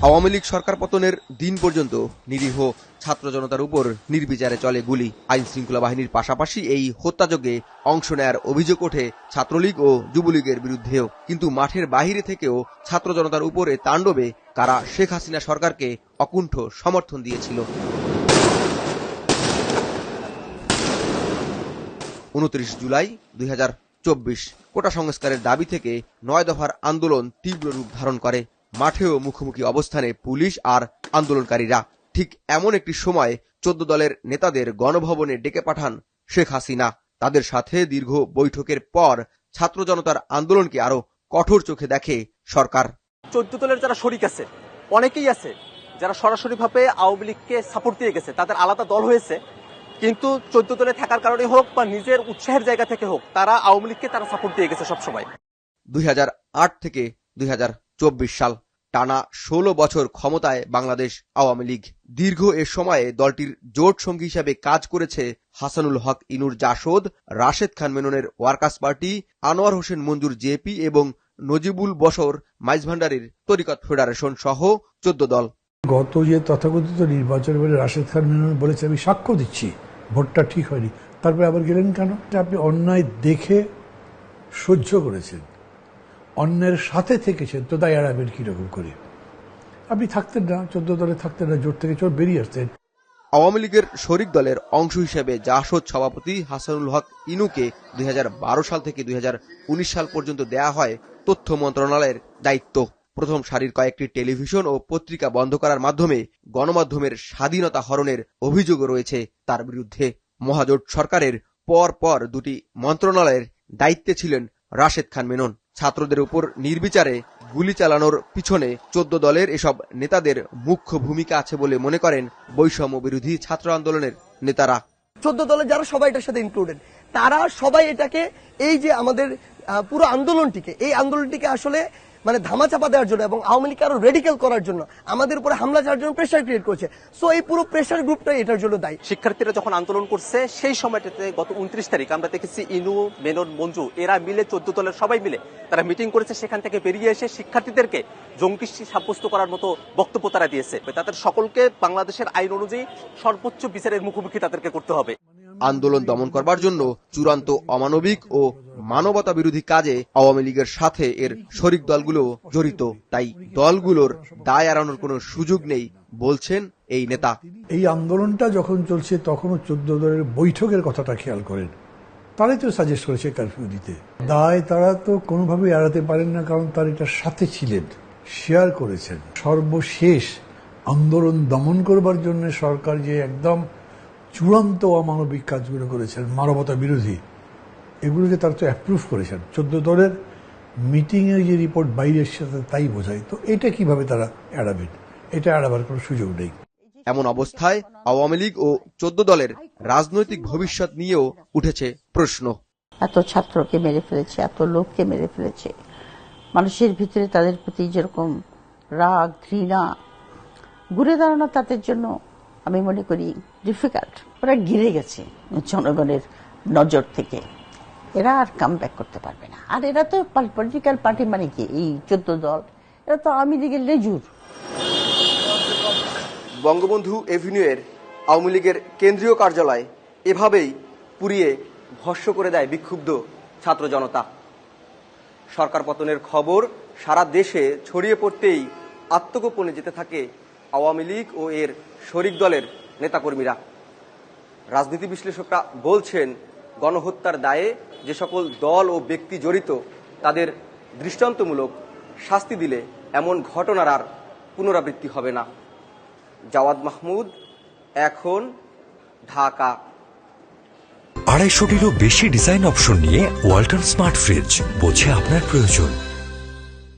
আওয়ামী লীগ সরকার পতনের দিন পর্যন্ত নিরীহ ছাত্র জনতার উপর নির্বিচারে চলে গুলি। আইন শৃঙ্খলা বাহিনীর পাশাপাশি এই হত্যাযজ্ঞে অংশ নেয়ার অভিযোগ ওঠে ছাত্রলীগ ও যুবলীগের বিরুদ্ধেও। কিন্তু মাঠের বাহিরে থেকেও ছাত্র জনতার উপরে তাণ্ডবে কারা শেখ হাসিনা সরকারকে অকুণ্ঠ সমর্থন দিয়েছিল। 29 জুলাই 2024 কোটা সংস্কারের দাবি থেকে 9 দফার আন্দোলন তীব্র রূপ ধারণ করে। মাঠেও মুখোমুখি অবস্থানে পুলিশ আর আন্দোলনকারীরা। ঠিক এমন একটি সময় 14 দলের নেতাদের গণভবনে ডেকে পাঠান শেখ হাসিনা। তাদের সাথে দীর্ঘ বৈঠকের পর ছাত্র জনতার আন্দোলনকে আরো কঠোর চোখে দেখে সরকার। 14 দলের যারা শরিক আছে, অনেকেই আছে যারা সরাসরিভাবে আওয়ামী লীগকে সাপোর্ট দিয়ে গেছে, তাদের আলাদা দল হয়েছে, কিন্তু 14 দলে থাকার কারণে হোক বা নিজের উৎসাহের জায়গা থেকে হোক, তারা আওয়ামী লীগকে তারা সাপোর্ট দিয়ে গেছে সবসময়। 2008 থেকে 2024 সাল টানা 16 বছর ক্ষমতায় বাংলাদেশ আওয়ামী লীগ। দীর্ঘ এ সময়ে দলটির জোট সঙ্গী হিসাবে কাজ করেছে হাসানুল হক ইনুর জাসদ, রাশেদ খান মেননের ওয়ার্কার্স পার্টি, আনোয়ার হোসেন মঞ্জুর জেপি এবং নজিবুল বশর মাইজভান্ডারির তরিকত ফেডারেশন সহ 14 দল। গত যে তথাকথিত নির্বাচন বলে রাশেদ খান মেনন বলেছে আমি সাক্ষ্য দিচ্ছি ভোটটা ঠিক হয়নি, তারপরে আবার গেলেন কেন? আপনি অন্যায় দেখে সহ্য করেছেন, অন্যের সাথে থেকেছেন, তো তাই এড়াবেন কিরকম করে? আপনি থাকতেন না, 14 দলে থাকতেন না, জোট থেকে চোর বেরিয়ে আসতেন। আওয়ামী লীগের শরিক দলের অংশ হিসেবে জাসদ সভাপতি হাসানুল হক ইনুকে 2012 সাল থেকে 2019 সাল পর্যন্ত দেয়া হয় তথ্য মন্ত্রণালয়ের দায়িত্ব। প্রথম সারির কয়েকটি টেলিভিশন ও পত্রিকা বন্ধ করার মাধ্যমে গণমাধ্যমের স্বাধীনতা হরণের অভিযোগও রয়েছে তার বিরুদ্ধে। মহাজোট সরকারের পর দুটি মন্ত্রণালয়ের দায়িত্বে ছিলেন রাশেদ খান মেনন। ছাত্রদের উপর নির্বিচারে গুলি চালানোর পিছনে 14 দলের এসব নেতাদের মুখ্য ভূমিকা আছে বলে মনে করেন বৈষম্য বিরোধী ছাত্র আন্দোলনের নেতারা। 14 দলের যারা সবাই এটার সাথে ইনক্লুডেড, তারা সবাই এটাকে, এই যে আমাদের পুরো আন্দোলনটিকে আসলে মানে ধামাচাপা দেওয়ার জন্য এবং আওয়ামী লীগকে আরো রেডিক্যাল করার জন্য, আমাদের উপরে হামলা চালানোর জন্য প্রেসার ক্রিয়েট করছে। সো এই পুরো প্রেসার গ্রুপটাই এটার জন্য দায়ী। শিক্ষার্থীরা যখন আন্দোলন করছে সেই সময়টাতে গত 29 তারিখ আমরা দেখেছি ইনু, মেনন, মঞ্জু এরা মিলে 14 দলের সবাই মিলে তারা মিটিং করেছে। সেখান থেকে বেরিয়ে এসে শিক্ষার্থীদেরকে জঙ্গি সাব্যস্ত করার মতো বক্তব্য তারা দিয়েছে। তাদের সকলকে বাংলাদেশের আইন অনুযায়ী সর্বোচ্চ বিচারের মুখোমুখি তাদেরকে করতে হবে। আন্দোলন দমন করবার জন্য চূড়ান্ত অমানবিক ও মানবতা বিরোধী কাজে আওয়ামী লীগের সাথে এর শরিক দলগুলো জড়িত। তাই দলগুলোর দায় এড়ানোর কোনো সুযোগ নেই বলছেন এই নেতা। এই আন্দোলনটা যখন চলছে তখনও 14 দলের বৈঠকের কথাটা খেয়াল করেন, তারাই তো সাজেস্ট করেছে কারফিউ দিতে। দায় তারা তো কোনোভাবে এড়াতে পারেন না, কারণ তারা এটার সাথে ছিলেন, শেয়ার করেছেন। সর্বশেষ আন্দোলন দমন করবার জন্য সরকার যে একদম চূড়ান্ত অমানবিক কাজগুলো করেছেন, মানবতা বিরোধী, এগুলোকে তারা তো অ্যাপ্রুভ করেছেন। 14 দলের মিটিংয়ের যে রিপোর্ট বাইরে এসেছে তাই বোঝায়। তো এটা কিভাবে তারা এড়াবেন? এটা এড়াবার কোনো সুযোগ নেই। এমন অবস্থায় আওয়ামী লীগ ও 14 দলের রাজনৈতিক ভবিষ্যৎ নিয়েও উঠেছে প্রশ্ন। এত ছাত্রকে মেরে ফেলেছে, এত লোককে মেরে ফেলেছে, মানুষের ভিতরে তাদের প্রতি যেরকম রাগ, ঘৃণা, ঘুরে দাঁড়ানো তাদের জন্য আমি মনে করি ডিফিকাল্ট। ওরা ঘিরে গেছে জনগণের নজর থেকে, এরা আর কাম ব্যাক করতে পারবে না। আর এরা তো পলিটিক্যাল পার্টি মানে কি, এই 14 দল, এরা তো আওয়ামী লীগের লেজুর। বঙ্গবন্ধু এভিনিউয়ের আওয়ামী লীগের কেন্দ্রীয় কার্যালয় এভাবেই পুড়িয়ে ভস্ম করে দেয় বিক্ষুব্ধ ছাত্র জনতা। সরকার পতনের খবর সারা দেশে ছড়িয়ে পড়তেই আত্মগোপনে যেতে থাকে আওয়ামী লীগ ও এর শরিক দলের নেতাকর্মীরা। রাজনীতি বিশ্লেষকরা বলছেন, গণহত্যার দায়ে যে সকল দল ও ব্যক্তি জড়িত তাদের দৃষ্টান্তমূলক শাস্তি দিলে এমন ঘটনার আর পুনরাবৃত্তি হবে না। জাওয়াদ মাহমুদ, এখন, ঢাকা। 250-টিরও বেশি ডিজাইন অপশন নিয়ে ওয়ালটন স্মার্ট ফ্রিজ, বোঝে আপনার প্রয়োজন।